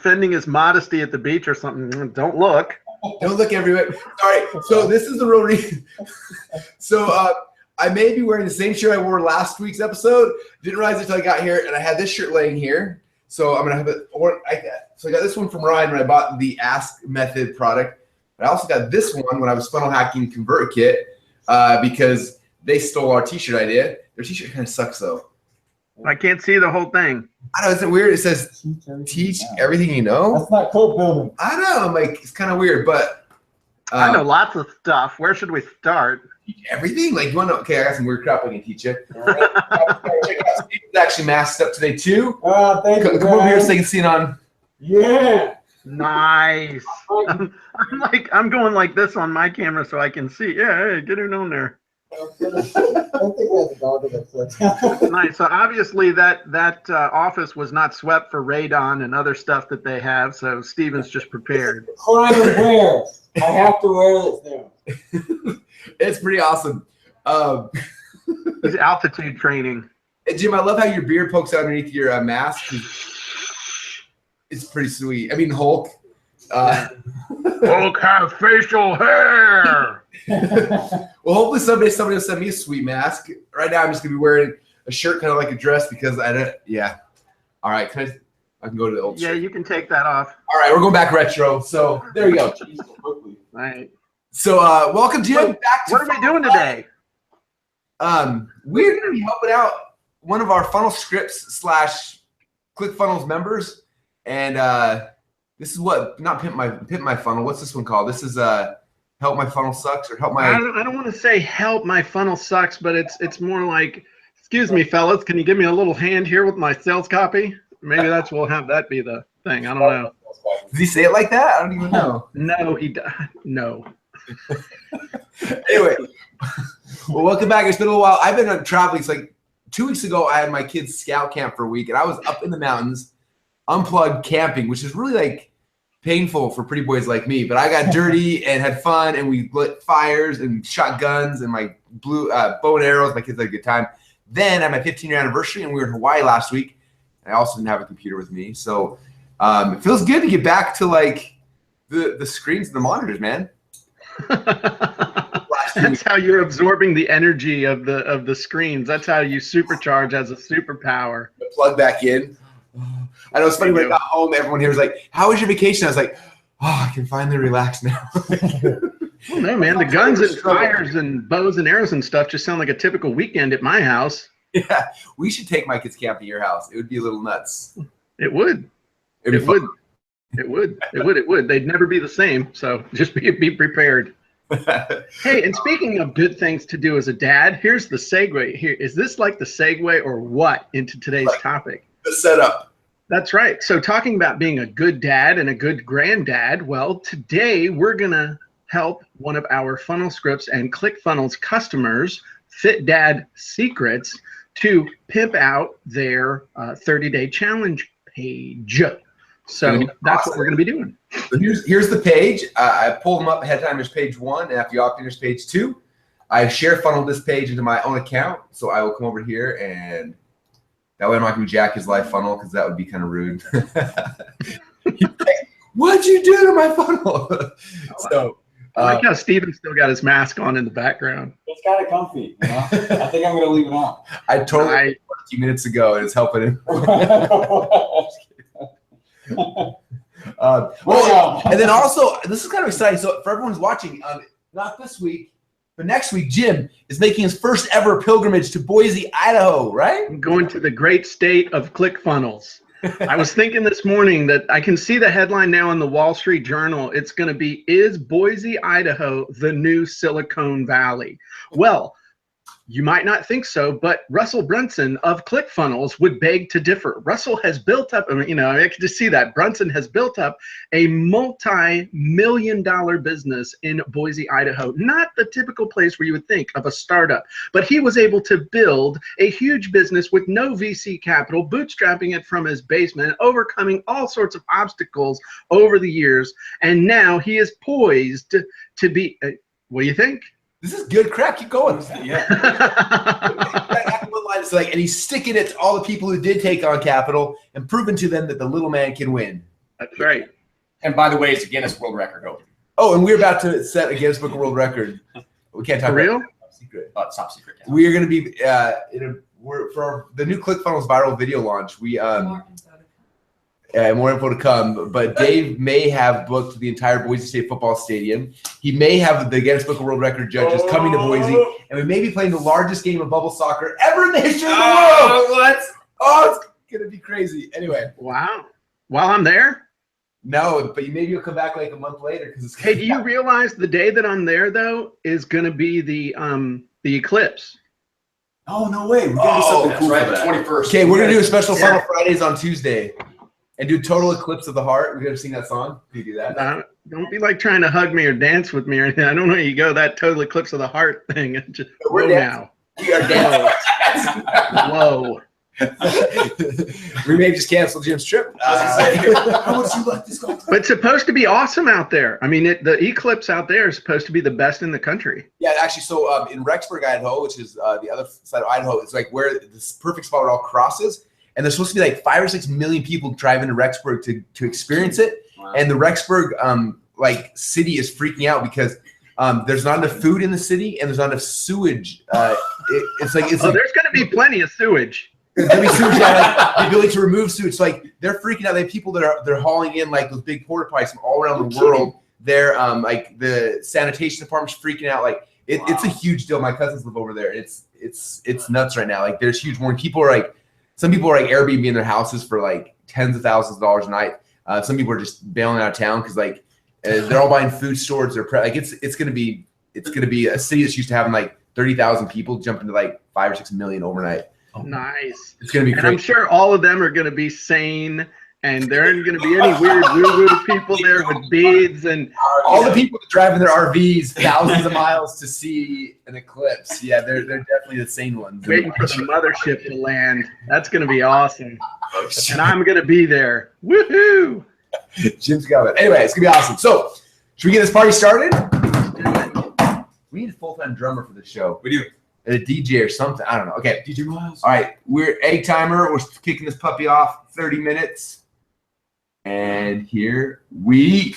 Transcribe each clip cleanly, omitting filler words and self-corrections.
defending his modesty at the beach or something. Don't look. Don't look everywhere. All right, so this is the real reason. So I may be wearing the same shirt I wore last week's episode. Didn't realize it until I got here, and I had this shirt laying here. So I'm gonna have it. So I got this one from Ryan when I bought the Ask Method product. But I also got this one when I was funnel hacking ConvertKit because they stole our T-shirt idea. Their T-shirt kind of sucks though. I can't see the whole thing. I know, isn't it weird? It says teach everything you know. That's not code building. I know, I'm like, it's kind of weird, but I know lots of stuff. Where should we start? Everything? Like, you want to? Okay, I got some weird crap I can teach you. Check out. Steven's actually masked up today too. Thank you. Come over here so they can see it on. Yeah. Nice. I'm going like this on my camera so I can see. Yeah, hey, get it on there. I think that's a dog that Nice. So obviously that office was not swept for radon and other stuff that they have. So Steven's just prepared. Climate wear. I have to wear this now. It's pretty awesome. It's altitude training. And Jim, I love how your beard pokes out underneath your mask. It's pretty sweet. I mean, Hulk. Hulk have facial hair. Well, hopefully someday somebody will send me a sweet mask. Right now, I'm just gonna be wearing a shirt kind of like a dress because I don't. Yeah. All right. I can go to the old. Yeah, shirt. you can take that off. All right, we're going back retro. So there you go. All right. So welcome, Jim. Back to what are we doing today? We're gonna be helping out one of our Funnel Scripts / ClickFunnels members, and this is what not pimp my funnel. What's this one called? This is help my funnel sucks or help my. I don't want to say help my funnel sucks, but it's more like, excuse me, fellas, can you give me a little hand here with my sales copy? Maybe we'll have that be the thing. I don't know. Does he say it like that? I don't even know. No, no. Anyway, well, welcome back. It's been a little while. I've been traveling. It's like 2 weeks ago. I had my kids' scout camp for a week, and I was up in the mountains, unplugged camping, which is really like painful for pretty boys like me. But I got dirty and had fun, and we lit fires and shot guns and my bow and arrows. My kids had a good time. Then I had my 15-year anniversary, and we were in Hawaii last week. I also didn't have a computer with me, so it feels good to get back to like the screens and the monitors, man. That's how you're absorbing the energy of the screens. That's how you supercharge as a superpower. Plug back in. I know it's funny when I got home, everyone here was like, "How was your vacation?" I was like, "Oh, I can finally relax now." Well, no, man, the guns and fires and bows and arrows and stuff just sound like a typical weekend at my house. Yeah, we should take my kids camping at your house. It would be a little nuts. It would. It would. They'd never be the same. So just be prepared. Hey, and speaking of good things to do as a dad, here's the segue. Here is this like the segue or what into today's topic? The setup. That's right. So talking about being a good dad and a good granddad, well, today we're gonna help one of our Funnel Scripts and ClickFunnels customers, Fit Dad Secrets, to pimp out their 30-day challenge page. So that's what we're going to be doing. So here's the page. I pulled them up ahead of time. There's page 1, and after you opt in, there's page 2. I share funneled this page into my own account, so I will come over here, and that way I'm not going to jack his live funnel because that would be kind of rude. What'd you do to my funnel? So I like how Steven still got his mask on in the background. It's kind of comfy. You know? I think I'm going to leave it on. I totally a few minutes ago, and it's helping him. And then also, this is kind of exciting. So for everyone who's watching, not this week, but next week, Jim is making his first ever pilgrimage to Boise, Idaho, right? I'm going to the great state of ClickFunnels. I was thinking this morning that I can see the headline now in the Wall Street Journal. It's going to be, is Boise, Idaho the new Silicon Valley? Well, you might not think so, but Russell Brunson of ClickFunnels would beg to differ. Russell has built up, I can just see that. Brunson has built up a multi-million-dollar business in Boise, Idaho. Not the typical place where you would think of a startup, but he was able to build a huge business with no VC capital, bootstrapping it from his basement, overcoming all sorts of obstacles over the years, and now he is poised to be, what do you think? This is good crap. Keep going. Yeah. It's like, and he's sticking it to all the people who did take on capital and proving to them that the little man can win. That's right. And by the way, it's a Guinness World Record holder. Oh, and we're about to set a Guinness Book of World Record. We can't talk For real? about it. Top secret. It's top secret. Yeah. We are going to be for the new ClickFunnels viral video launch. We more info to come. But Dave may have booked the entire Boise State football stadium. He may have the Guinness Book of World Record judges coming to Boise, and we may be playing the largest game of bubble soccer ever in the history of the world. What? Oh, it's gonna be crazy. Anyway, Wow. While I'm there? no, but maybe you'll come back like a month later because it's. Hey, do you realize the day that I'm there though is gonna be the eclipse? Oh no way! We're gonna do something That's cool right, for the that. 21st. Okay, we're gonna do a special Funnel Fridays on Tuesday, and do Total Eclipse of the Heart. We're gonna sing that song. Can you do that? Don't be like trying to hug me or dance with me or anything. I don't know where you go that total eclipse of the heart thing. Just, We're whoa dancing. now. We are dancing. Whoa. We may just cancel Jim's trip. How much you like this guy? But it's supposed to be awesome out there. I mean, the eclipse out there is supposed to be the best in the country. Yeah, actually, so in Rexburg, Idaho, which is the other side of Idaho, it's like where this perfect spot where it all crosses. And there's supposed to be like 5 or 6 million people driving to Rexburg to experience it. Wow. And the Rexburg like city is freaking out because there's not enough food in the city and there's not enough sewage. It's like There's going to be plenty of sewage. there's gonna be sewage, like the ability to remove sewage. So like they're freaking out. They have people they're hauling in like those big porta potties from all around the world. They're like the sanitation department's freaking out. Like it's a huge deal. My cousins live over there. It's nuts right now. Like there's huge warning. People are like, some people are like Airbnb in their houses for like tens of thousands of dollars a night. Some people are just bailing out of town because like they're all buying food stores. They're like it's gonna be a city that's used to having like 30,000 people jump into like 5 or 6 million overnight. Nice. It's gonna be And crazy. I'm sure all of them are going to be sane, and there aren't going to be any weird woo-woo people there with beads and All the people that drive in their RVs thousands of miles to see an eclipse. Yeah, they're definitely the sane ones. waiting for the mothership to land. That's going to be awesome. And I'm going to be there. Woohoo! Jim's got it. Anyway, it's gonna be awesome. So, should we get this party started? We need a full-time drummer for the show. We do. And a DJ or something. I don't know. Okay. DJ Miles. All right. We're egg timer. We're kicking this puppy off 30 minutes. And here we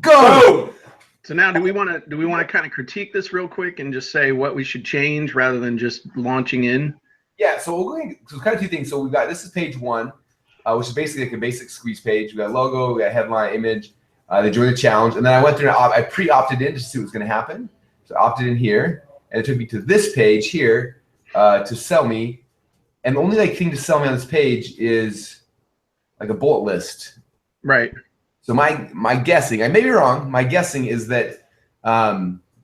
go. So now, do we want to kind of critique this real quick and just say what we should change rather than just launching in? Yeah. So we're going. So kind of two things. So we've got, this is page 1, which is basically like a basic squeeze page. We got logo. We got headline, image. They joined the challenge, and then I went through and I pre-opted in just to see what was going to happen. So I opted in here, and it took me to this page here to sell me. And the only like thing to sell me on this page is like a bullet list. Right. So my guessing, I may be wrong. My guessing is that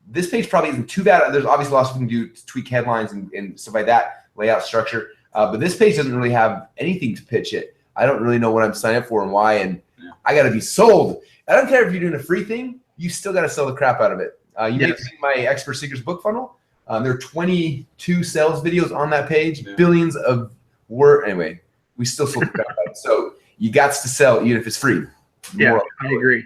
this page probably isn't too bad. There's obviously lots we can do to tweak headlines and stuff like that, layout structure. But this page doesn't really have anything to pitch it. I don't really know what I'm signing up for and why, and I got to be sold. I don't care if you're doing a free thing. You still got to sell the crap out of it. You may have seen my Expert Seekers book funnel. There are 22 sales videos on that page, billions of work. Anyway, we still sold the crap out of it. So you got to sell even if it's free. Yeah, I agree.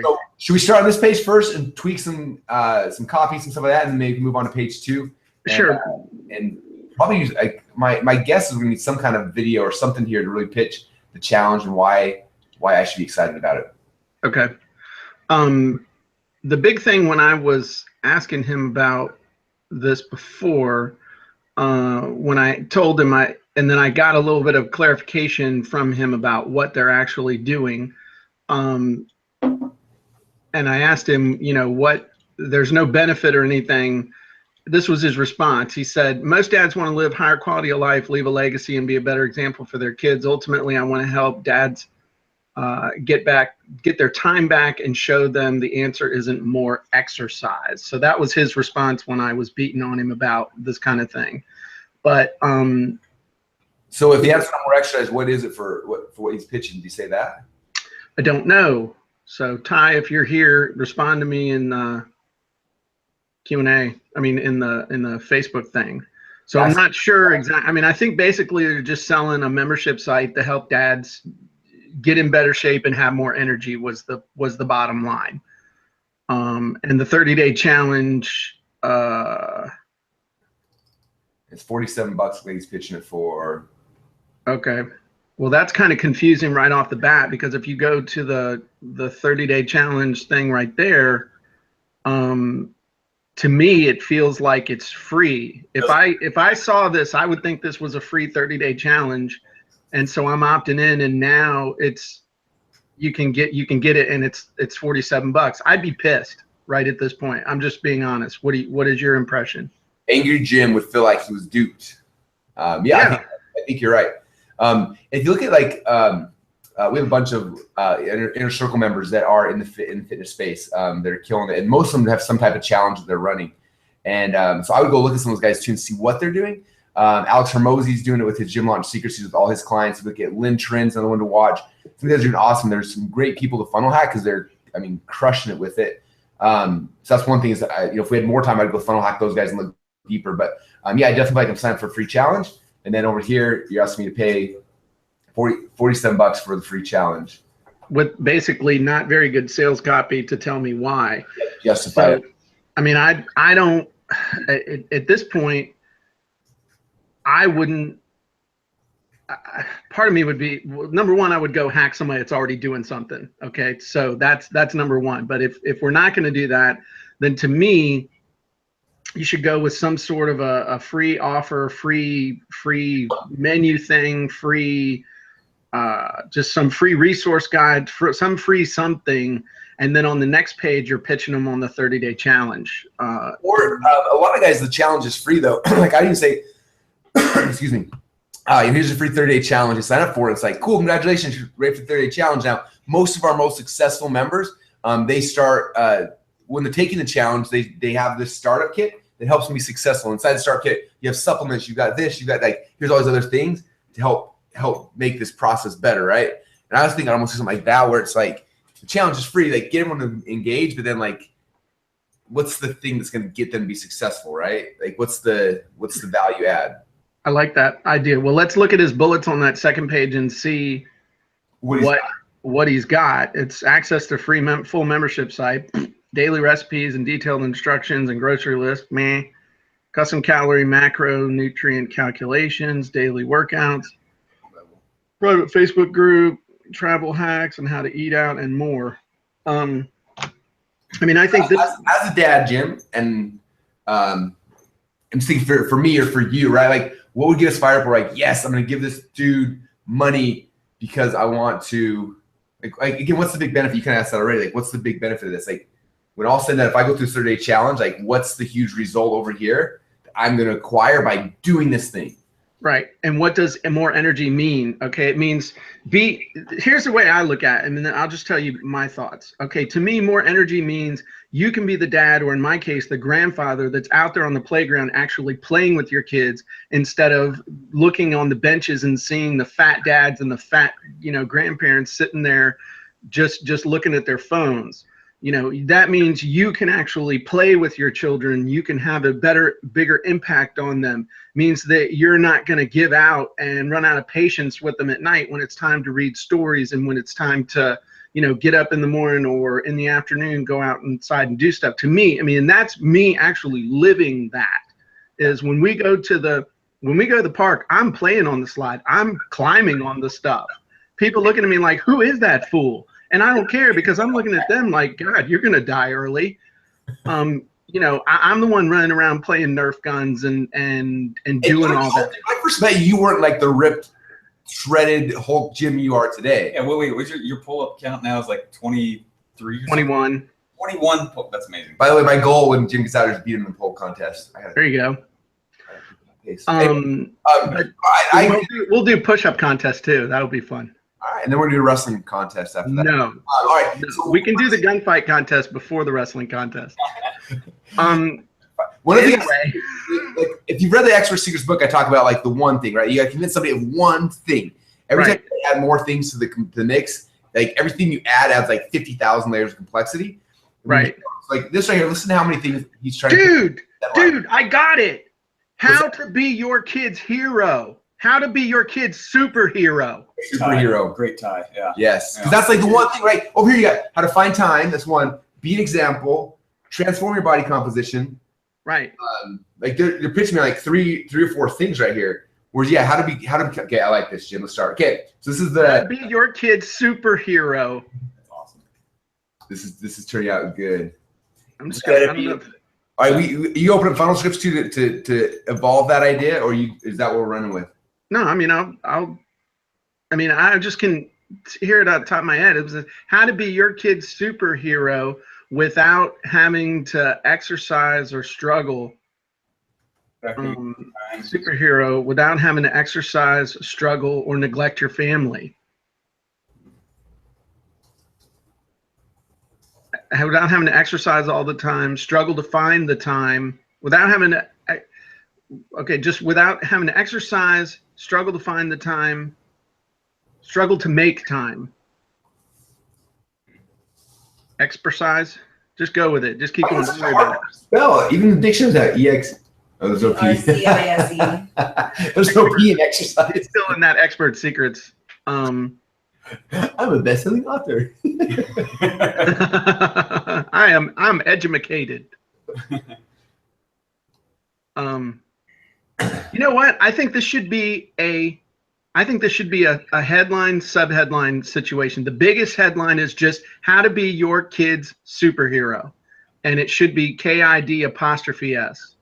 So should we start on this page first and tweak some copies and stuff like that, and maybe move on to page 2? And, Sure. And probably use my guess is we need some kind of video or something here to really pitch the challenge and why I should be excited about it. Okay. The big thing when I was asking him about this before, when I told him and then I got a little bit of clarification from him about what they're actually doing. And I asked him, there's no benefit or anything. This was his response. He said, most dads want to live higher quality of life, leave a legacy, and be a better example for their kids. Ultimately, I want to help dads get their time back and show them the answer isn't more exercise. So that was his response when I was beating on him about this kind of thing. But so if the answer's not more exercise, what is it for what he's pitching? Do you say that? I don't know. So Ty, if you're here, respond to me in Q&A. I mean, in the Facebook thing. So I'm not sure exactly. I mean, I think basically they're just selling a membership site to help dads get in better shape and have more energy was the bottom line. And the 30-day challenge. It's $47 what he's pitching it for. Okay. Well, that's kind of confusing right off the bat, because if you go to the 30-day challenge thing right there, to me it feels like it's free. If I saw this, I would think this was a free 30-day challenge, and so I'm opting in, and now you can get it, and it's $47. I'd be pissed right at this point. I'm just being honest. What is your impression? Angry Jim would feel like he was duped. I think you're right. If you look at we have a bunch of inner circle members that are in the fitness space that are killing it, and most of them have some type of challenge that they're running. And so I would go look at some of those guys too and see what they're doing. Alex Hermozy's doing it with his Gym Launch Secrecies with all his clients. Look at Lynn Trent's another one to watch. Some guys are doing awesome. There's some great people to funnel hack because they're, crushing it with it. So that's one thing is that if we had more time, I'd go funnel hack those guys and look deeper. But I definitely like I'm signing up for a free challenge. And then over here, you're asking me to pay $47 for the free challenge. With basically not very good sales copy to tell me why. Justify it. I don't, at this point, I wouldn't, part of me would be, number one, I would go hack somebody that's already doing something. Okay. So that's number one. But if we're not going to do that, then to me, you should go with some sort of a free offer, free menu thing, free, just some free resource guide, for some free something. And then on the next page, you're pitching them on the 30-day challenge. Or a lot of guys, the challenge is free though. Like I didn't say, excuse me, here's a free 30-day challenge. You sign up for it. It's like, cool, congratulations, you're ready for the 30-day challenge. Now, most of our most successful members, they start, when they're taking the challenge, they have this startup kit that helps them be successful. Inside the startup kit, you have supplements, you got this, you got here's all these other things to help make this process better, right? And I was thinking almost something like that, where it's like the challenge is free, like get everyone to engage, but then what's the thing that's going to get them to be successful, right? Like what's the value add? I like that idea. Well, let's look at his bullets on that second page and see what he's got. It's access to free full membership site, daily recipes and detailed instructions and grocery list, custom calorie, macro, nutrient calculations, daily workouts, private Facebook group, travel hacks and how to eat out, and more. I think this as a dad, Jim, and I'm thinking for me or for you, right? Like, what would get us fired up? We're like, yes, I'm going to give this dude money because I want to. Like again, what's the big benefit? You kind of asked that already. Like, what's the big benefit of this? Like, when all said and done, if I go through a 30-day challenge, like, what's the huge result over here that I'm going to acquire by doing this thing? Right. And what does more energy mean? Okay. It means here's the way I look at it, and then I'll just tell you my thoughts. Okay. To me, more energy means you can be the dad, or in my case, the grandfather that's out there on the playground actually playing with your kids, instead of looking on the benches and seeing the fat dads and the fat, grandparents sitting there just looking at their phones. That means you can actually play with your children. You can have a bigger impact on them. Means that you're not going to give out and run out of patience with them at night when it's time to read stories, and when it's time to, get up in the morning or in the afternoon, go out inside and do stuff. To me, and that's me actually living that, is when we go to the park, I'm playing on the slide. I'm climbing on the stuff. People looking at me like, who is that fool? And I don't care, because I'm looking at them like, God, you're going to die early. I'm the one running around playing Nerf guns and doing all that. When I first met you, weren't like the ripped, shredded Hulk Jim you are today. Yeah, wait, what's your pull-up count now is like 23 or 21. 21. That's amazing. By the way, my goal when Jim gets out is to beat him in the pull contest. There you go. We'll do push-up contest too. That'll be fun. All right, and then we're going to do a wrestling contest after that. No. All right. No. So we can do the gunfight contest before the wrestling contest. One of the things, if you've read the Expert Secrets book, I talk about like the one thing, right? You got to convince somebody of one thing. Every time you add more things to the mix, like everything you add adds like 50,000 layers of complexity. Right. Like this right here, listen to how many things he's trying to Dude, I got it. How to be your kid's hero. How to be your kid's superhero. Superhero. Great tie. Yeah. Yes. Because that's like the one thing, right? Over here you got how to find time. That's one. Be an example. Transform your body composition. Right. Like they're pitching me like three or four things right here. Whereas, yeah, okay, I like this, Jim. Let's start. Okay, so this is How to be your kid's superhero. That's awesome. This is turning out good. I'm just gonna. I don't know. All right, you open up funnel scripts to evolve that idea, or is that what we're running with? No, I mean I just can hear it out the top of my head. It was how to be your kid's superhero without having to exercise or struggle. Superhero without having to exercise, struggle, or neglect your family. Without having to exercise all the time, struggle to find the time, without having to, just without having to exercise, struggle to find the time, struggle to make time. Exercise, just go with it. Just keep going. Don't worry about it. Spell, even the dictionary's that EX. Oh, there's no P. R-C-I-S-E. There's no P in exercise. It's still in that expert secrets. I'm a best-selling author. I'm educated. You know what? I think this should be a headline, sub-headline situation. The biggest headline is just how to be your kid's superhero. And it should be KID''S.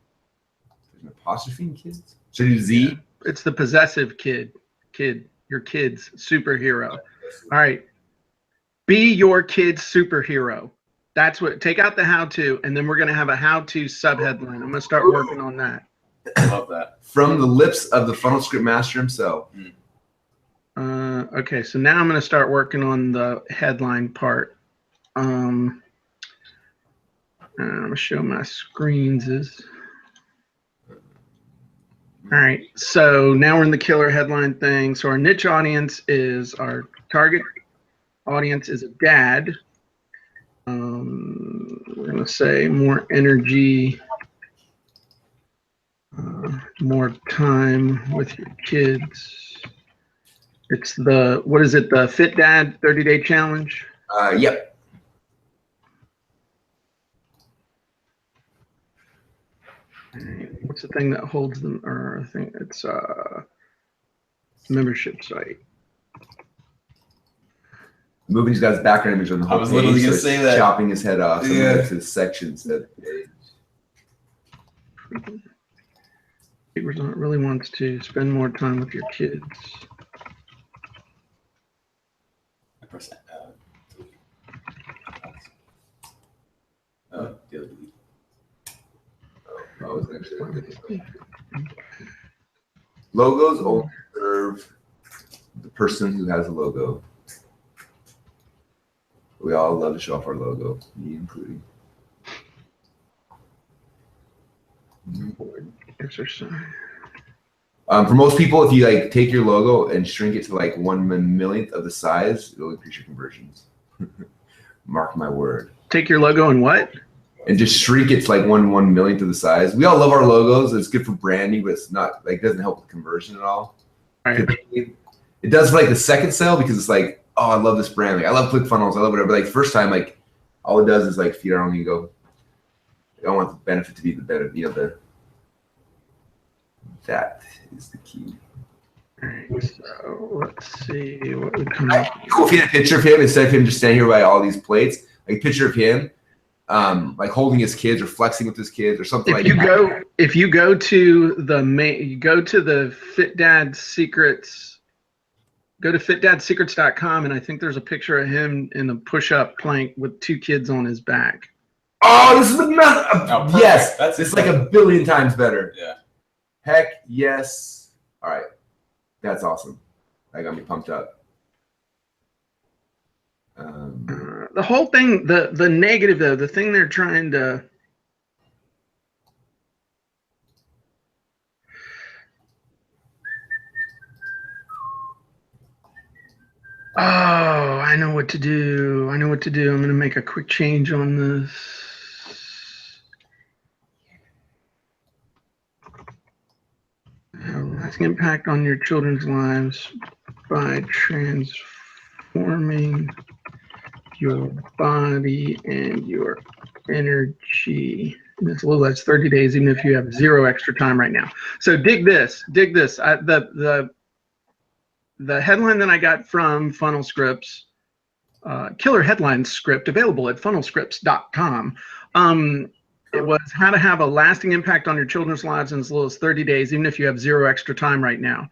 There's an apostrophe in kids? Should I do Z? Yeah, it's the possessive kid, your kid's superhero. All right. Be your kid's superhero. That's what, take out the how-to, and then we're going to have a how-to sub-headline. I'm going to start working on that. I love that. From the lips of the funnel script master himself. Okay, so now I'm going to start working on the headline part. I'm going to show my screens. All right, so now we're in the killer headline thing. So our niche audience is, our target audience is a dad. We're going to say more energy, more time with your kids. It's the, what is it, the Fit Dad 30-day challenge? Yep. What's the thing that holds them? Or I think it's membership site. Moving his guy's background image on the whole I was literally page, gonna so say it's that. chopping his head off. So Yeah. it's his sections that It really wants to spend more time with your kids. Logos only serve the person who has a logo. We all love to show off our logo, me including. Exercise. For most people, if you like take your logo and shrink it to like 1/millionth of the size, it'll increase your conversions. Mark my word. Take your logo and what? And just shrink it to like 1/millionth of the size. We all love our logos. It's good for branding, but it's not like, doesn't help with conversion at all. Right. It does for like the second sale because it's like, oh, I love this brand. Like I love ClickFunnels. I love whatever. Like first time, like all it does is like feed our own ego. I don't want the benefit to be the better, that is the key. All right, so let's see what would come up. Cool if you had a picture of him instead of him just standing here by all these plates. Like a picture of him, like holding his kids or flexing with his kids or something like that. If you go to the Fit Dad Secrets, go to fitdadsecrets.com, and I think there's a picture of him in a push-up plank with 2 kids on his back. Oh, this is another. Yes, That's it's like 1,000,000,000 times better. Yeah. Heck yes. All right, that's awesome. That got me pumped up. The whole thing, the negative though, the thing they're trying to. Oh, I know what to do. I'm going to make a quick change on this. Lasting impact on your children's lives by transforming your body and your energy It's a little less 30 days, even if you have 0 extra time right now. So dig this. The headline that I got from Funnel Scripts, killer headline script available at funnelscripts.com. It was how to have a lasting impact on your children's lives in as little as 30 days, even if you have 0 extra time right now.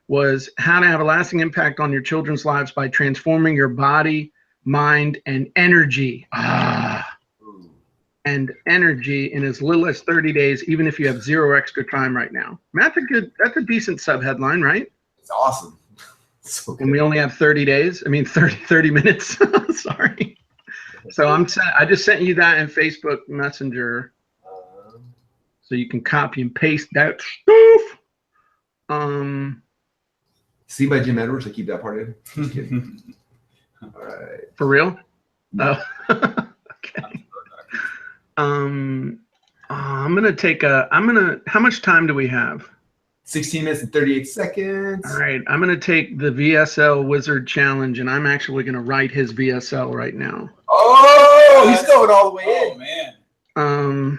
Was how to have a lasting impact on your children's lives by transforming your body, mind, and energy. And energy in as little as 30 days, even if you have 0 extra time right now. That's a decent sub headline, right? It's awesome. So and we only have 30 days. I mean, 30 minutes. Sorry. So I just sent you that in Facebook Messenger, so you can copy and paste that stuff. See by Jim Edwards. I keep that part in. Just kidding. All right. For real? No. Oh. Okay. I'm gonna take how much time do we have? 16 minutes and 38 seconds. All right, I'm gonna take the Vsl Wizard challenge, and I'm actually gonna write his VSL right now. Oh, he's going all the way in. Oh man.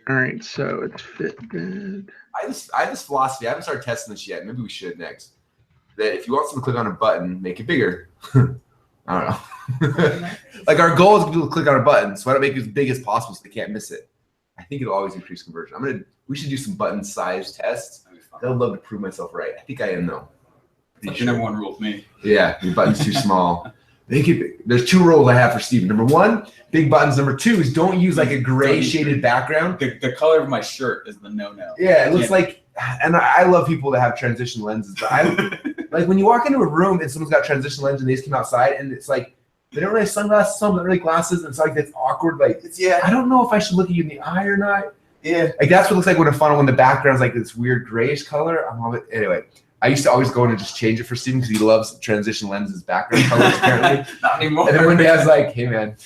All right, so it's Fitbit. I have this philosophy. I haven't started testing this yet. Maybe we should next. That if you want someone to click on a button, make it bigger. I don't know. Like our goal is for people to click on a button, so I don't make it as big as possible so they can't miss it. I think it'll always increase conversion. We should do some button size tests. I would love to prove myself right. I think I am though. That's your number one rule with me. Yeah, your button's too small. There's 2 rules I have for Steven. Number 1, big buttons. Number 2 is don't use like a gray shaded background. The color of my shirt is the no-no. Yeah, it looks like, and I love people that have transition lenses, but like when you walk into a room and someone's got transition lens and they just came outside and it's like, they don't really have sunglasses, some don't really glasses, and it's like that's awkward. Like, I don't know if I should look at you in the eye or not. Yeah, like that's what it looks like when a funnel, when the background's like this weird grayish color. Anyway, I used to always go in and just change it for Steven because he loves transition lenses background colors apparently. Not anymore. And then one day I was like, hey man,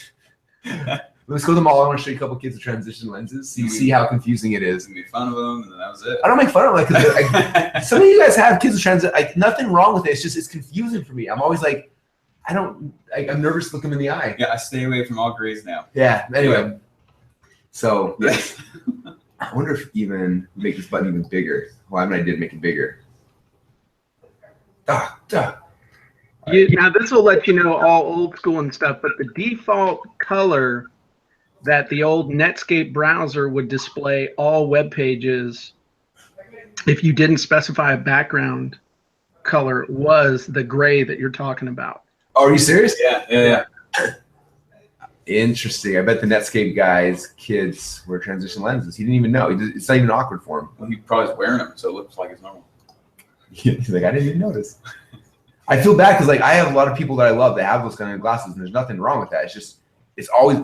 let's go to the mall. I want to show you a couple kids with transition lenses so you see how confusing it is. And make fun of them, and then that was it. I don't make fun of them because some of you guys have kids with transition. Like nothing wrong with it. It's just it's confusing for me. I'm always like, I'm nervous to look them in the eye. Yeah, I stay away from all grays now. Yeah. Anyway, so yes. I wonder if even make this button even bigger. Well, I mean, I did make it bigger. Now this will let you know all old school and stuff, but the default color that the old Netscape browser would display all web pages, if you didn't specify a background color, was the gray that you're talking about. Oh, are you serious? Yeah. Interesting. I bet the Netscape guys' kids wear transition lenses. He didn't even know. It's not even awkward for him. Well, he probably was wearing them, so it looks like it's normal. He's like, I didn't even notice. I feel bad because like I have a lot of people that I love that have those kind of glasses, and there's nothing wrong with that. It's just it's always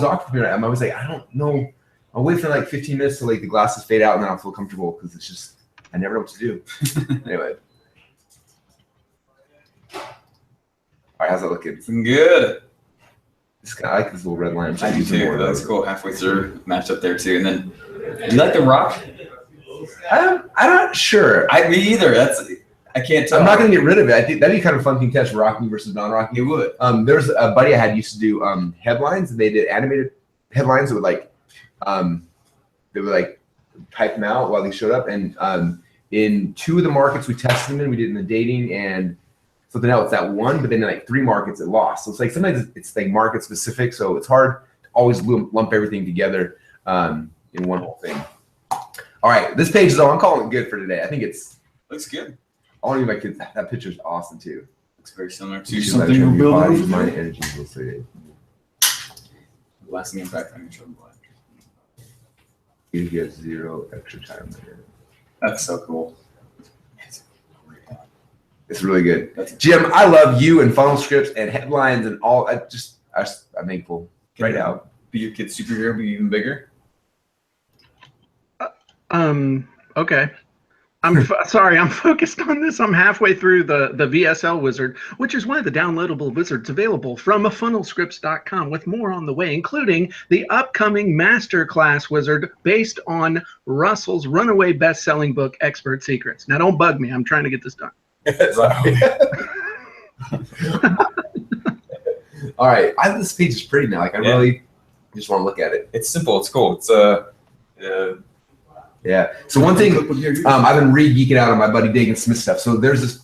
awkward for me. I'm always like, I don't know. I'll wait for like 15 minutes till like the glasses fade out, and then I'll feel comfortable because it's just I never know what to do. Anyway. All right, how's that looking? Looking good. I like this little red line. I do too. That's cool. Halfway through, matched up there too. And then, do you like the rock? I'm not sure. Me either. I can't tell. I'm not gonna get rid of it. I think that'd be kind of a fun thing to test, Rocky versus non-Rocky. It would. There's a buddy I had used to do headlines, and they did animated headlines that would like type them out while they showed up. And in 2 of the markets we tested them in, we did it in the dating and something else that won, but then in like 3 markets it lost. So it's like sometimes it's like market specific, so it's hard to always lump everything together in one whole thing. All right, this page is all I'm calling it good for today. I think looks good. I want to give my kids that picture's awesome too. Looks very similar to something you're building. Mind, energy, will Lasting impact on your children's life. You get 0 extra time there. That's so cool. It's really good. Jim, I love you and funnel scripts and headlines and all. I'm thankful right now. Be your kid's superhero, be even bigger. Okay. I'm sorry, I'm focused on this. I'm halfway through the Vsl Wizard, which is one of the downloadable wizards available from funnelscripts.com, with more on the way, including the upcoming masterclass wizard based on Russell's runaway best-selling book, Expert Secrets. Now, don't bug me. I'm trying to get this done. All right. This page is pretty now. Like I really just want to look at it. It's simple. It's cool. It's Yeah. So one thing, I've been geeking out on my buddy Dagan Smith stuff. So there's this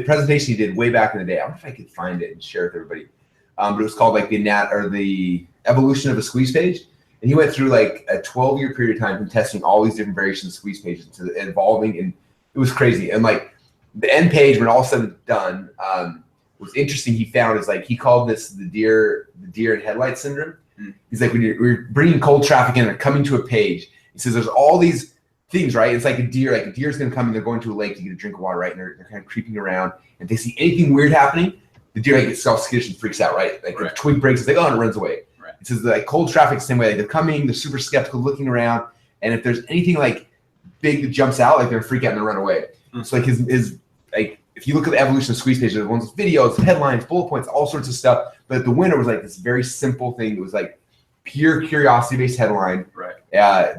presentation he did way back in the day. I wonder if I could find it and share it with everybody. But it was called like the evolution of a squeeze page. And he went through like a 12-year period of time from testing all these different variations of squeeze pages to evolving, and it was crazy. And like the end page, when all said and done, was interesting. He found is like he called this the deer and headlight syndrome. He's like, when you're bringing cold traffic in and coming to a page, he says there's all these things, right? It's like a deer. Like a deer's gonna come and they're going to a lake to get a drink of water, right? And they're kind of creeping around. And if they see anything weird happening, the deer like gets all skittish and freaks out, right? Like the twig breaks, it's like, oh, and it runs away. It says like cold traffic, the same way. Like they're coming, they're super skeptical, looking around, and if there's anything like big that jumps out, like they're freak out and they run away. So like his like if you look at the evolution of squeeze pages, there's ones with videos, headlines, bullet points, all sorts of stuff. But the winner was like this very simple thing. It was like pure curiosity-based headline. Right.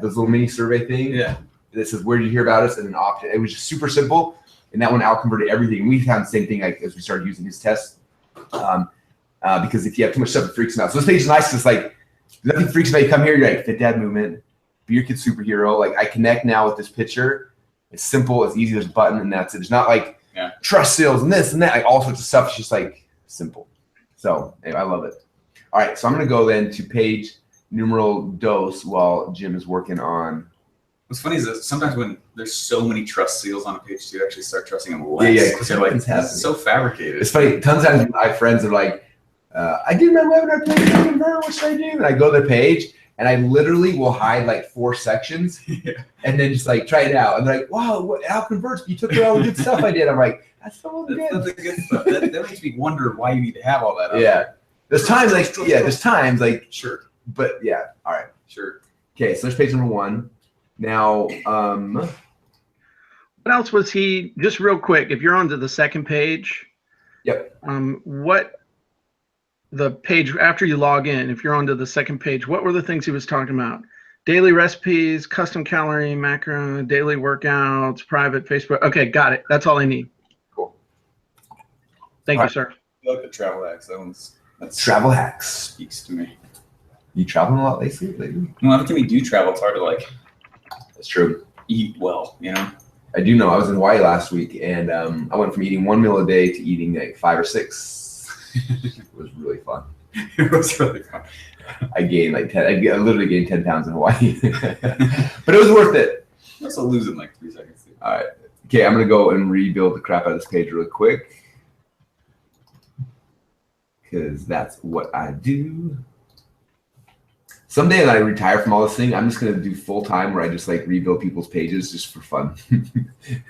Those little mini survey thing. Yeah. That says where did you hear about us, and an opt-in. It was just super simple, and that one out-converted everything. We found the same thing like as we started using his tests. Because if you have too much stuff, it freaks them out. So this page is nice. It's like nothing freaks out. You come here, you're like fit dad movement, be your kid's superhero. Like I connect now with this picture. It's simple, it's easy. There's a button, and that's it. There's not like trust sales and this and that, like all sorts of stuff. It's just like simple. So anyway, I love it. All right, so I'm gonna go then to page numeral dos while Jim is working on. What's funny is that sometimes when there's so many trust seals on a page, you actually start trusting them less. Yeah, because they're like it's so fabricated. It's funny. Tons of times I have friends that are like, I did my webinar page, I convert, what should I do? And I go to their page and I literally will hide like 4 sections and then just like try it out. And they're like, wow, how converts? You took all the good stuff I did. I'm like, that's so good. That's the good stuff. That makes me wonder why you need to have all that. There's times like, there's times like, sure. But yeah, all right. Sure. Okay, so there's page number 1. Now, what else was he, just real quick, if you're on to the second page, what the page after you log in, if you're onto the second page, what were the things he was talking about? Daily recipes, custom calorie, macro, daily workouts, private Facebook. Okay, got it. That's all I need. Cool. Thank you, sir. I like the travel hacks. That's travel hacks. Speaks to me. You traveling a lot lately? Well, every time we do travel, it's hard to like. That's true. Eat well, you know. I do know. I was in Hawaii last week, and I went from eating 1 meal a day to eating like 5 or 6. It was really fun. It was really fun. I gained like 10. I literally gained 10 pounds in Hawaii, but it was worth it. You also lose in like 3 seconds. All right. Okay, I'm gonna go and rebuild the crap out of this page really quick because that's what I do. Someday that I retire from all this thing, I'm just gonna do full time where I just like rebuild people's pages just for fun.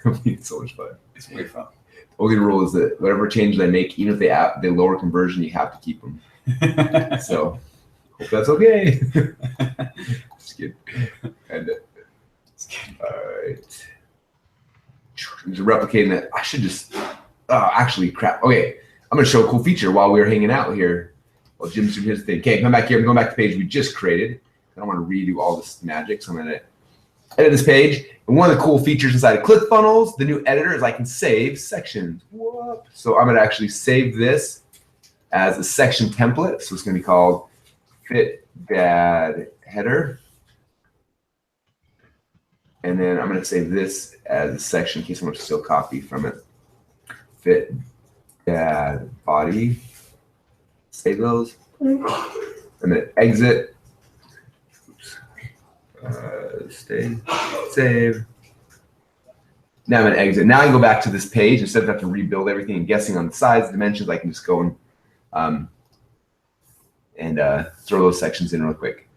It'll be so much fun. It's really fun. The only rule is that whatever changes I make, even if they lower conversion, you have to keep them. So hope that's okay. Just kidding. And all right. I'm just replicating that. I should just actually crap. Okay, I'm gonna show a cool feature while we're hanging out here. Well, Jim's doing his thing. Okay, come back here. I'm going back to the page we just created. I don't want to redo all this magic, so I'm going to edit this page. And one of the cool features inside of ClickFunnels, the new editor, is I can save sections. Whoop. So I'm going to actually save this as a section template. So it's going to be called Fit Dad Header. And then I'm going to save this as a section in case I want to still copy from it. Fit Dad Body. Save those, and then exit. Stay, save. Now I'm gonna exit. Now I can go back to this page instead of having to rebuild everything and guessing on the size, dimensions. I can just go and throw those sections in real quick.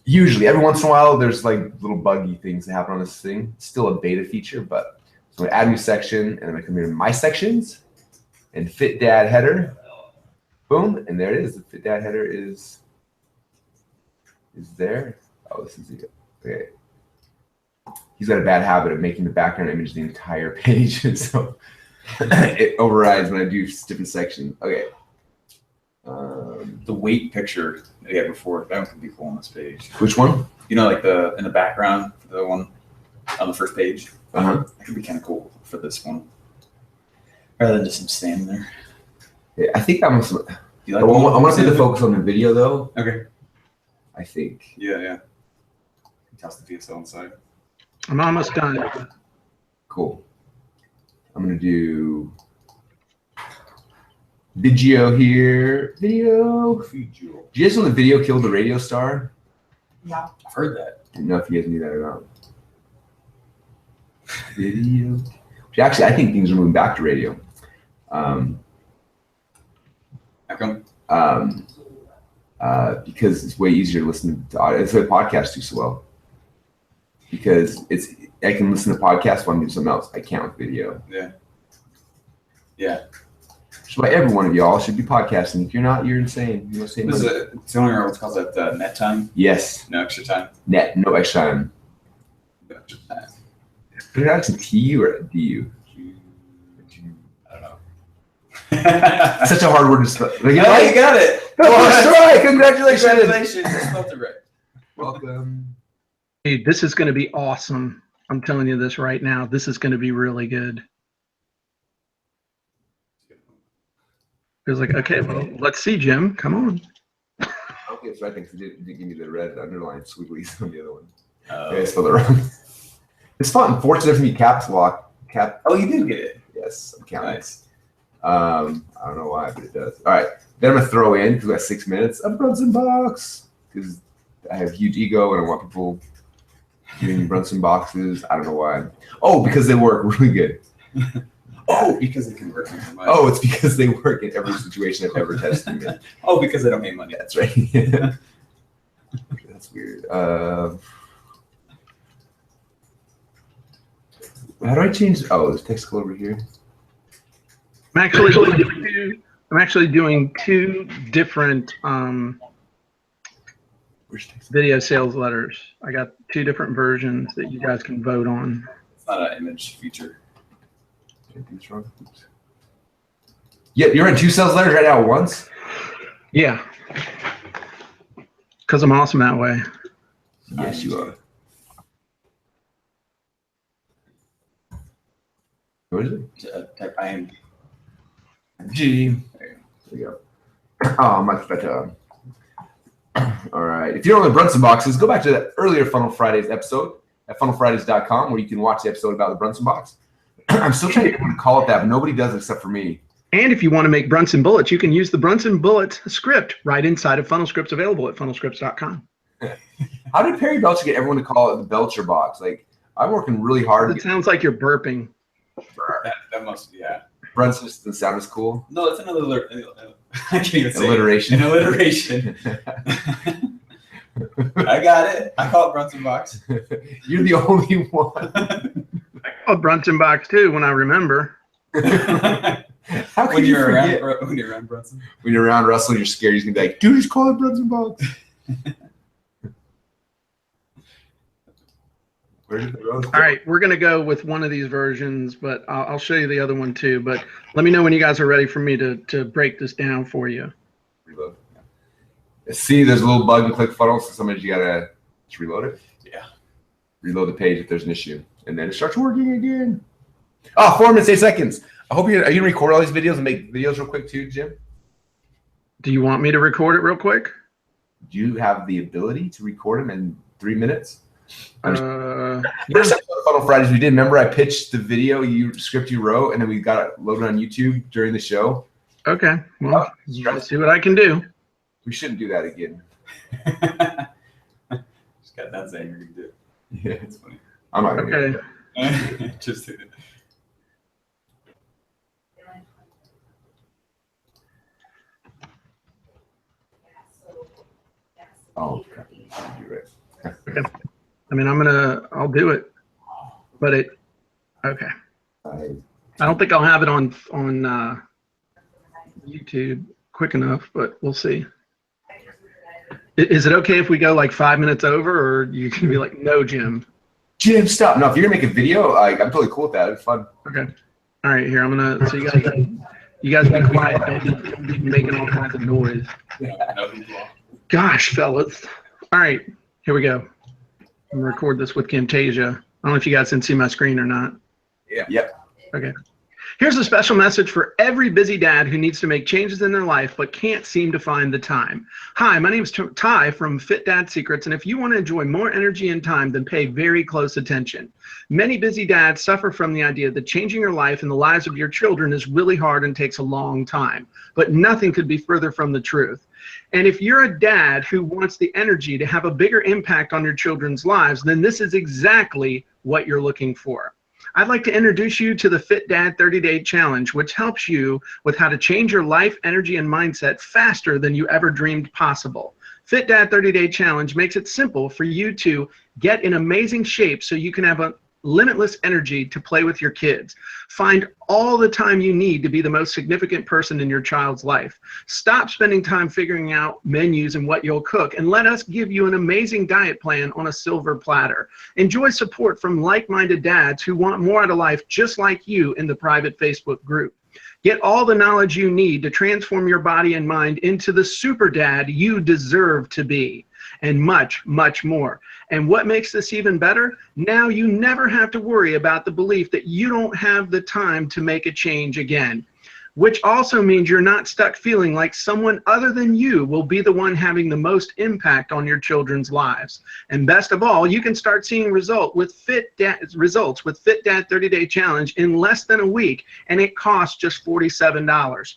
Usually, every once in a while, there's like little buggy things that happen on this thing. It's still a beta feature, but so I'm gonna add a new section, and I'm gonna come here to my sections and Fit Dad Header. Boom, and there it is. The Fit Dad header is there. Oh, this is it. Okay. He's got a bad habit of making the background image the entire page, so it overrides when I do different sections. Okay. The weight picture that we had before, that one could be cool on this page. Which one? You know, like in the background, the one on the first page. That could be kind of cool for this one, rather than just him standing there. Yeah, I think I must. You like I want to see the focus on the video though. Okay. I think. Yeah. Toss the VSL inside. I'm almost done. Cool. I'm gonna do video here. Video. Do you guys know the video killed the radio star? Yeah. I've heard that. Didn't know if you guys knew that or not. Video. Which actually, I think things are moving back to radio. How come? Because it's way easier to listen to audio. That's why podcasts do so well. Because I can listen to podcasts while I'm doing something else. I can't with video. Yeah. So every one of y'all should be podcasting. If you're not, you're insane. You must say Is it only what's called that net time? yes. No extra time. Net, no extra time. No extra time. Is it actually TU or DU? I don't know. Such a hard word to spell. Like, Oh, you got it. that's right. Congratulations. Congratulations. You spelled it right. Welcome. Dude, this is going to be awesome. I'm telling you this right now. This is going to be really good. It was like, okay, well, let's see, Jim. Come on. Okay, so I think you didn't give me the red underline swigglies on the other one. Oh. Okay, I spelled it wrong. It's fun. Fortunate for me, caps lock. Oh, you did get it. Yes, I'm counting. Nice. I don't know why, but it does. All right, then I'm gonna throw in because we got 6 minutes a Brunson box because I have huge ego and I want people giving me Brunson boxes. I don't know why. Oh, because they work really good. Oh, because they can work in money. Oh, it's because they work in every situation I've ever tested them in. Oh, because they don't make money. That's right. That's weird. How do I change? Oh, this text go over here. I'm actually doing two different Where's text? video sales letters. I got two different versions that you guys can vote on. It's not an image feature. Did I do this wrong? Oops. Yeah, you're in two sales letters right now at once? Yeah. Because I'm awesome that way. Yes, you are. What is it? Type IM. G. There There you go. Oh, much better. All right. If you don't know the Brunson boxes, go back to that earlier Funnel Fridays episode at funnelfridays.com where you can watch the episode about the Brunson box. I'm still trying to get everyone to call it that, but nobody does except for me. And if you want to make Brunson bullets, you can use the Brunson bullets script right inside of Funnel Scripts, available at funnelscripts.com. How did Perry Belcher get everyone to call it the Belcher box? Like, I'm working really hard. It sounds like you're burping. That must, yeah. Brunson just doesn't sound as cool. No, it's another. I can't even say it. Alliteration. An alliteration. I got it. I call it Brunson box. You're the only one. I call it Brunson box too when I remember. How can when you you're forget? around Brunson. When you're around Russell, you're scared. He's gonna be like, "Dude, just call it Brunson box." Where did the rose go? All right, we're going to go with one of these versions, but I'll show you the other one too. But let me know when you guys are ready for me to break this down for you. Reload. See, there's a little bug in ClickFunnels, so sometimes you gotta just reload it. Yeah. Reload the page if there's an issue, and then it starts working again. Oh, 4 minutes, 8 seconds. I hope are you gonna record all these videos and make videos real quick too, Jim? Do you want me to record it real quick? Do you have the ability to record them in 3 minutes? First episode of Funnel Fridays we did. Remember, I pitched the video script you wrote, and then we got it loaded on YouTube during the show. Okay. Well, let's see what I can do. We shouldn't do that again. Just got that saying you're gonna do it. Yeah, It's funny. I'm not gonna do Okay. that. Just did it. Oh, crap. You're right. I mean, I'll do it, but okay. I don't think I'll have it on YouTube quick enough, but we'll see. Is it okay if we go like 5 minutes over, or you can be like, no, Jim? Jim, stop. No, if you're gonna make a video, I'm totally cool with that. It's fun. Okay. All right, here, so you guys be quiet. Don't be making all kinds of noise. No big deal. Gosh, fellas. All right, here we go. I'm gonna record this with Camtasia. I don't know if you guys can see my screen or not. Yeah. Yep. Okay. Here's a special message for every busy dad who needs to make changes in their life but can't seem to find the time. Hi, my name is Ty from Fit Dad Secrets, and if you want to enjoy more energy and time, then pay very close attention. Many busy dads suffer from the idea that changing your life and the lives of your children is really hard and takes a long time, but nothing could be further from the truth. And if you're a dad who wants the energy to have a bigger impact on your children's lives, then this is exactly what you're looking for. I'd like to introduce you to the Fit Dad 30-Day Challenge, which helps you with how to change your life, energy, and mindset faster than you ever dreamed possible. Fit Dad 30-Day Challenge makes it simple for you to get in amazing shape so you can have a limitless energy to play with your kids. Find all the time you need to be the most significant person in your child's life. Stop spending time figuring out menus and what you'll cook, and let us give you an amazing diet plan on a silver platter. Enjoy support from like-minded dads who want more out of life just like you in the private Facebook group. Get all the knowledge you need to transform your body and mind into the super dad you deserve to be, and much, much more. And what makes this even better? Now you never have to worry about the belief that you don't have the time to make a change again, which also means you're not stuck feeling like someone other than you will be the one having the most impact on your children's lives. And best of all, you can start seeing results with Fit Dad 30-Day Challenge in less than a week, and it costs just $47.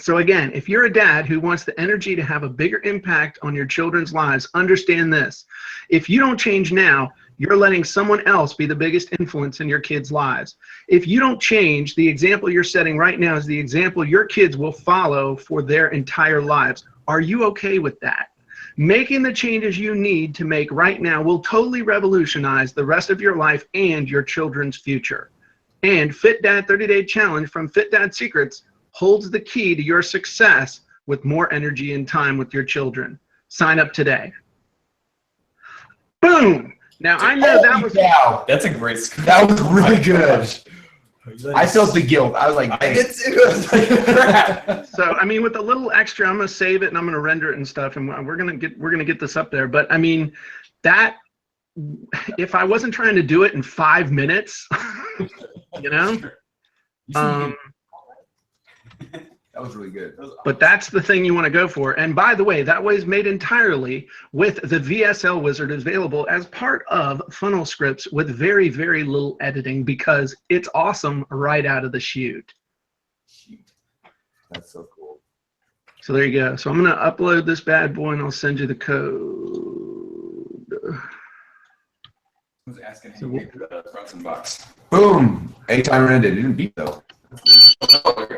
So again, if you're a dad who wants the energy to have a bigger impact on your children's lives, understand this. If you don't change now, you're letting someone else be the biggest influence in your kids' lives. If you don't change, the example you're setting right now is the example your kids will follow for their entire lives. Are you okay with that? Making the changes you need to make right now will totally revolutionize the rest of your life and your children's future. And Fit Dad 30-Day Challenge from Fit Dad Secrets holds the key to your success with more energy and time with your children. Sign up today. Boom! Now I know that was That's a great score. That was really good. I felt the guilt. I was like, crap. So I mean, with a little extra, I'm gonna save it and I'm gonna render it and stuff, and we're gonna get this up there. But I mean, that if I wasn't trying to do it in 5 minutes, you know. That was really good. But that's the thing you want to go for. And by the way, that was made entirely with the Vsl Wizard, available as part of Funnel Scripts with very, very little editing, because it's awesome right out of the chute. That's so cool. So there you go. So I'm going to upload this bad boy and I'll send you the code. I was asking him to get the Brunson box. Boom. A timer ended. It didn't beat though. Okay.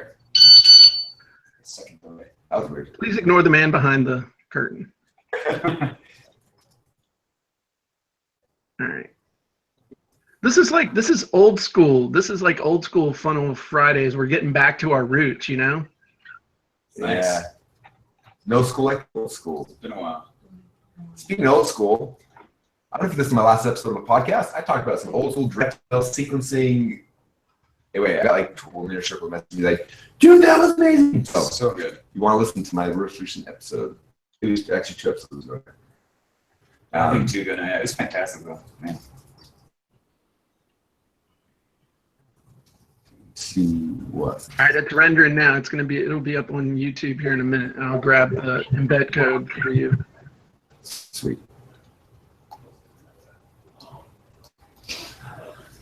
Second delay. That was weird. Please ignore the man behind the curtain. All right. This is old school. This is like old school Funnel Fridays. We're getting back to our roots, you know? Nice. Yeah. No school like old school. It's been a while. Speaking of old school, I don't know if this is my last episode of the podcast. I talked about some old school direct sequencing. Anyway, I got like 12 inner circle messages like, dude, that was amazing. So good. You want to listen to my most recent episode? It was actually 2 episodes ago. I think too good. It was fantastic though, man. To what? All right, it's rendering now. It'll be up on YouTube here in a minute. And I'll grab the embed code for you. Sweet.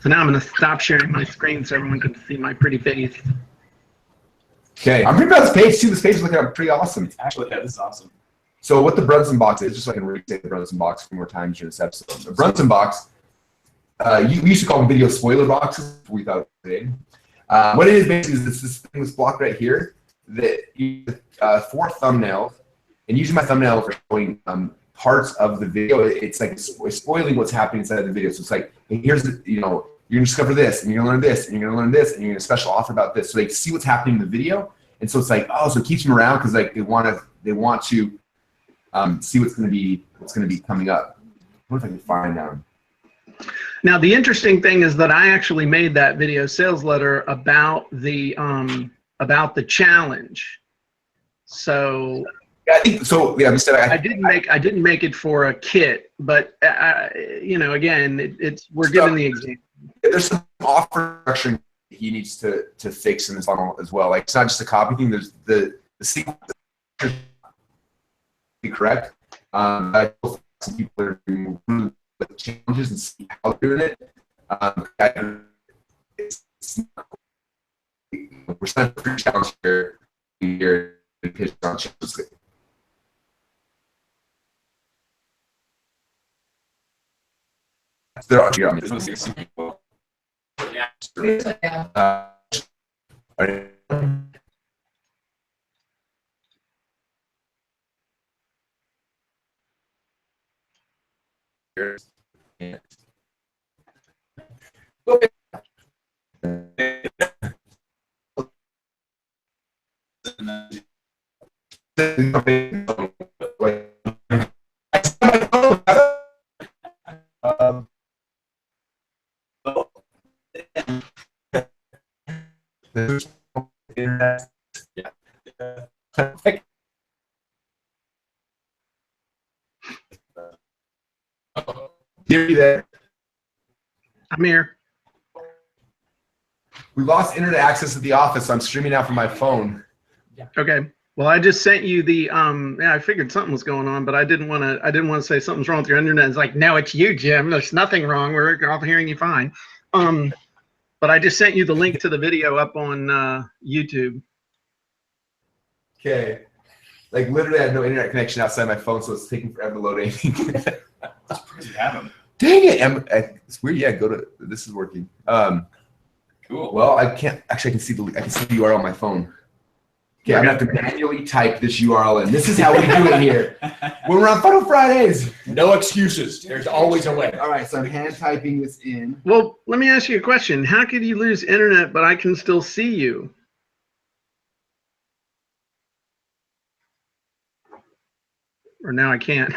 So now I'm going to stop sharing my screen so everyone can see my pretty face. Okay, I'm pretty proud of this page too. This page is looking pretty awesome. Actually, yeah, this is awesome. So what the Brunson box is, just so I can restate the Brunson box a few more times during this episode. The Brunson box, we used to call them video spoiler boxes. We thought today. What it is basically is this thing, this block right here, that you 4 thumbnails, and usually my thumbnails are showing parts of the video. It's like it's spoiling what's happening inside of the video. So it's like, hey, here's the, you know, you're gonna discover this, and you're gonna learn this, and you're gonna learn this, and you're gonna special offer about this. So they see what's happening in the video, and so it's like, oh, so it keeps them around because like they want to see what's gonna be coming up. I wonder if I can find them. Now the interesting thing is that I actually made that video sales letter about the challenge. So yeah, I think so. Yeah, I didn't make it for a kit, but you know, again, we're giving the example. There's some offer structuring he needs to fix in his funnel as well. Like, it's not just a copy thing. There's the sequence be correct. I hope some people are doing really good challenges and see how they're doing it. We're starting a free challenge here in pitch on challenges. There are there's no 60 people. There. I'm here. We lost internet access at the office, so I'm streaming out from my phone. Okay. Well, I just sent you the yeah, I figured something was going on, but I didn't want to say something's wrong with your internet. It's like, no, it's you, Jim. There's nothing wrong. We're all hearing you fine. But I just sent you the link to the video up on YouTube. Okay. Like, literally I have no internet connection outside my phone, so it's taking forever to load anything. That's crazy to have them. Dang it! It's weird. Yeah, this is working. Cool. Well, I can see the URL on my phone. Okay, I'm gonna have to manually type this URL in. This is how we do it here. When we're on Funnel Fridays. No excuses. There's always a way. All right, so I'm hand typing this in. Well, let me ask you a question. How could you lose internet, but I can still see you? Or now I can't.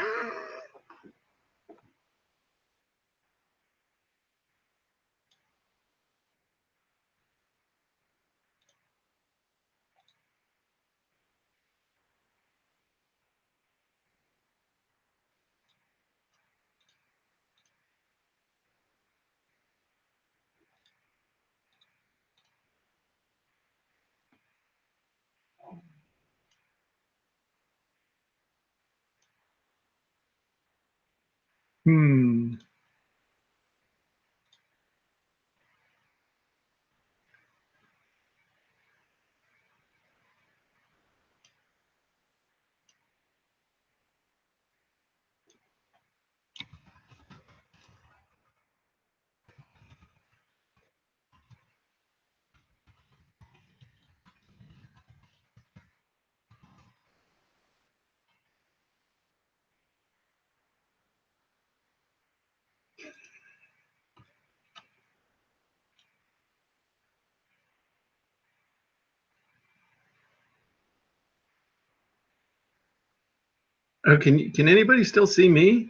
Oh, can anybody still see me?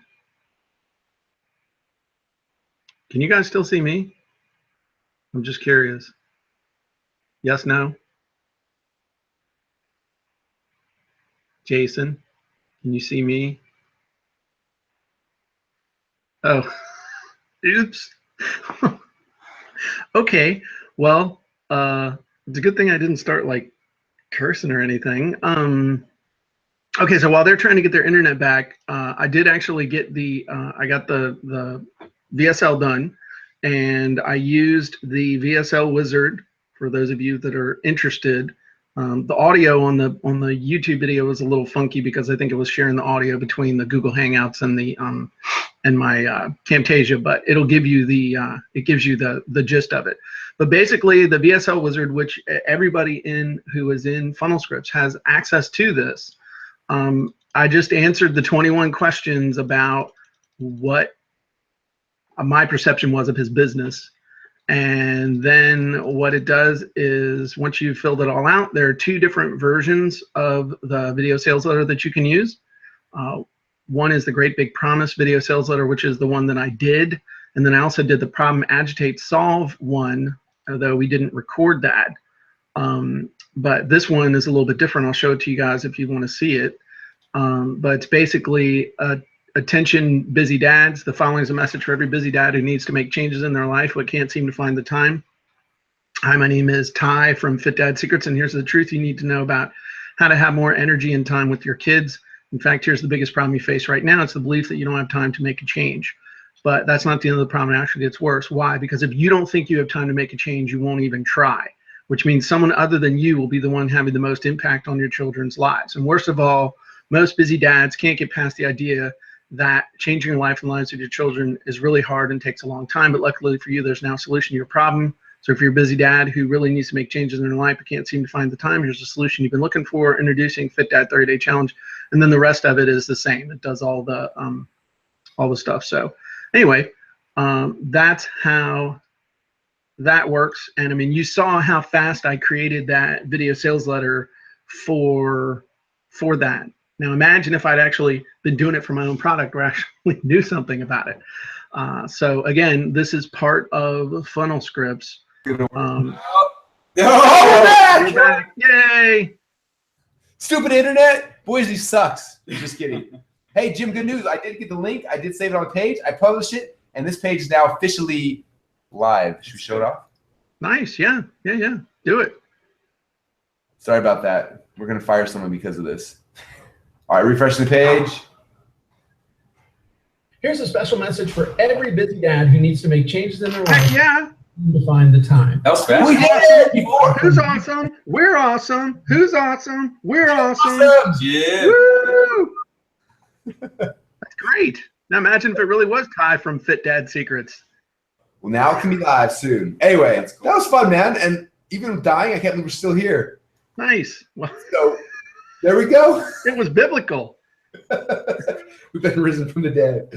Can you guys still see me? I'm just curious. Yes, no? Jason, can you see me? Oh, oops. Okay, well, it's a good thing I didn't start like cursing or anything. Okay, so while they're trying to get their internet back, I did actually get I got the VSL done, and I used the Vsl Wizard for those of you that are interested. The audio on the YouTube video was a little funky because I think it was sharing the audio between the Google Hangouts and the and my Camtasia, but it'll give you it gives you the gist of it. But basically, the Vsl Wizard, which everybody who is in Funnel Scripts has access to this. I just answered the 21 questions about what my perception was of his business. And then what it does is once you've filled it all out, there are 2 different versions of the video sales letter that you can use. One is the Great Big Promise video sales letter, which is the one that I did. And then I also did the Problem Agitate Solve one, although we didn't record that. But this one is a little bit different. I'll show it to you guys if you want to see it. But it's basically attention busy dads. The following is a message for every busy dad who needs to make changes in their life but can't seem to find the time. Hi, my name is Ty from Fit Dad Secrets, and here's the truth you need to know about how to have more energy and time with your kids. In fact, here's the biggest problem you face right now. It's the belief that you don't have time to make a change. But that's not the end of the problem. It actually gets worse. Why? Because if you don't think you have time to make a change, you won't even try, which means someone other than you will be the one having the most impact on your children's lives. And worst of all, most busy dads can't get past the idea that changing your life and lives of your children is really hard and takes a long time. But luckily for you, there's now a solution to your problem. So if you're a busy dad who really needs to make changes in their life but can't seem to find the time, here's a solution you've been looking for, introducing Fit Dad 30-Day Challenge. And then the rest of it is the same. It does all the stuff. So anyway, that's how that works. And I mean, you saw how fast I created that video sales letter for that. Now imagine if I'd actually been doing it for my own product or actually knew something about it. So again, this is part of Funnel Scripts. Oh, We're back. Yay! Stupid internet. Boise sucks. Just kidding. Hey, Jim, good news. I did get the link. I did save it on the page. I published it, and this page is now officially live. Should we show it off? Nice. Yeah. Do it. Sorry about that. We're going to fire someone because of this. All right, refresh the page. Here's a special message for every busy dad who needs to make changes in their life. Heck yeah. To find the time. That was fast. We did it before. Who's awesome? We're awesome. Who's awesome? We're awesome. Yeah. Woo! That's great. Now imagine if it really was Ty from Fit Dad Secrets. Well, now it can be live soon. Anyway, that was fun, man. And even with dying, I can't believe we're still here. Nice. Well, So there we go. it was biblical. We've been risen from the dead.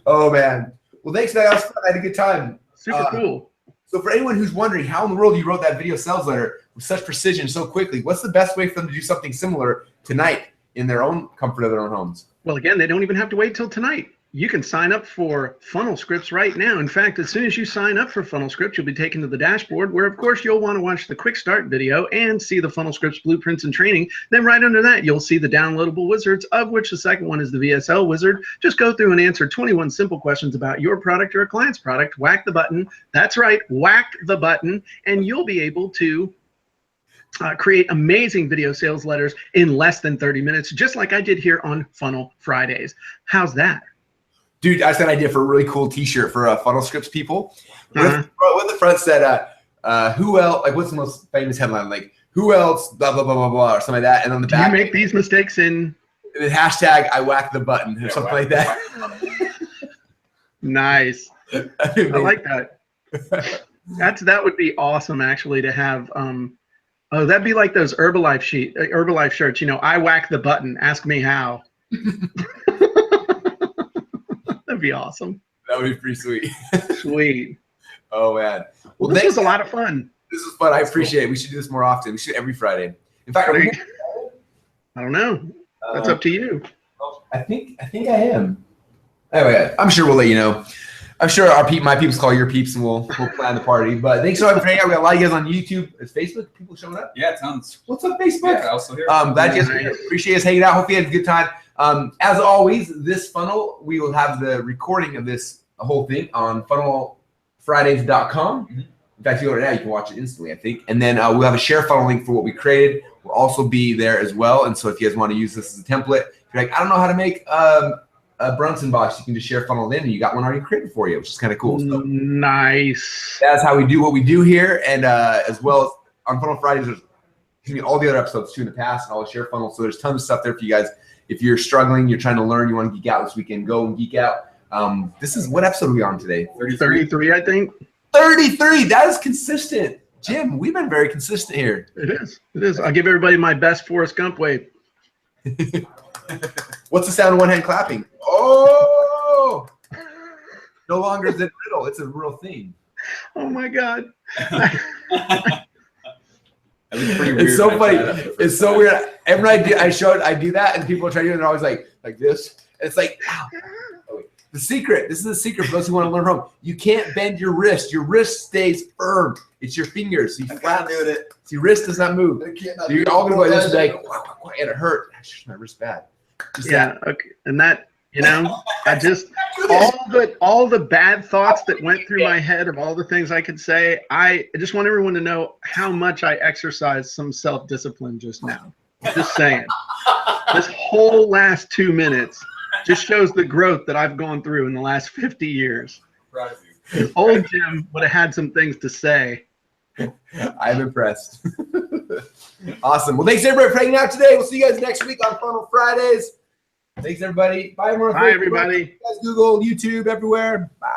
Oh, man. Well, thanks. That was fun. I had a good time. Super cool. So for anyone who's wondering how in the world you wrote that video sales letter with such precision so quickly, what's the best way for them to do something similar tonight in their own comfort of their own homes? Well, again, they don't even have to wait till tonight. You can sign up for Funnel Scripts right now. In fact, as soon as you sign up for Funnel Scripts, you'll be taken to the dashboard where, of course, you'll want to watch the quick start video and see the Funnel Scripts blueprints and training. Then right under that, you'll see the downloadable wizards, of which the second one is the Vsl Wizard. Just go through and answer 21 simple questions about your product or a client's product. Whack the button. That's right, whack the button, and you'll be able to create amazing video sales letters in less than 30 minutes, just like I did here on Funnel Fridays. How's that? Dude, I said I did for a really cool T-shirt for Funnel Scripts people. What the front said, who else? Like, what's the most famous headline? Like, who else? Blah blah blah blah blah, or something like that. And on the back, you make these mistakes in the hashtag I whack the button or something like that. Nice. I like that. That would be awesome actually to have. Oh, that'd be like those Herbalife shirts. You know, I whack the button. Ask me how. That'd be awesome. That would be pretty sweet. Sweet. Oh man. Well, this was a lot of fun. This was fun. I appreciate it. We should do this more often. We should every Friday. In fact, I don't know. That's up to you. I think I am. Anyway, I'm sure we'll let you know. I'm sure my peeps call your peeps, and we'll plan the party. But thanks so much for hanging out. We got a lot of you guys on YouTube. Is Facebook people showing up? Yeah, tons. What's up, Facebook? Yeah, also here. Glad you guys appreciate us hanging out. Hope you had a good time. As always, this funnel, we will have the recording of this whole thing on funnelfridays.com. In fact, if you go to now, you can watch it instantly, I think. And then we'll have a share funnel link for what we created. We'll also be there as well. And so if you guys want to use this as a template, if you're like, I don't know how to make a Brunson box, you can just share funnel in, and you got one already created for you, which is kind of cool. So nice. that's how we do what we do here. And as well as on Funnel Fridays, there's all the other episodes too in the past and all the share funnels. So there's tons of stuff there for you guys. If you're struggling, you're trying to learn, you want to geek out this weekend, go and geek out. This is what episode are we on today? 33, I think. 33. That is consistent. Jim, we've been very consistent here. It is. It is. I'll give everybody my best Forrest Gump wave. What's the sound of one hand clapping? Oh! No longer is it riddle. It's a real thing. Oh, my God. It's so funny. It's so weird. Every night I do that, and people try to do it, and they're always like this. And it's like, ow. The secret. This is the secret for those who want to learn from. You can't bend your wrist. Your wrist stays firm. It's your fingers. So you flat do it. So your wrist does not move. You're all gonna go like this, like, and it hurt. Gosh, my wrist bad. Just yeah. Okay. And that You know, I just all the bad thoughts that went through my head of all the things I could say. I just want everyone to know how much I exercised some self-discipline just now. Just saying. This whole last 2 minutes just shows the growth that I've gone through in the last 50 years. Proud of you. Old Jim would have had some things to say. I'm impressed. Awesome. Well, thanks everybody for hanging out today. We'll see you guys next week on Funnel Fridays. Thanks everybody. Bye everyone. Bye everybody. Guys, Google, YouTube, everywhere. Bye.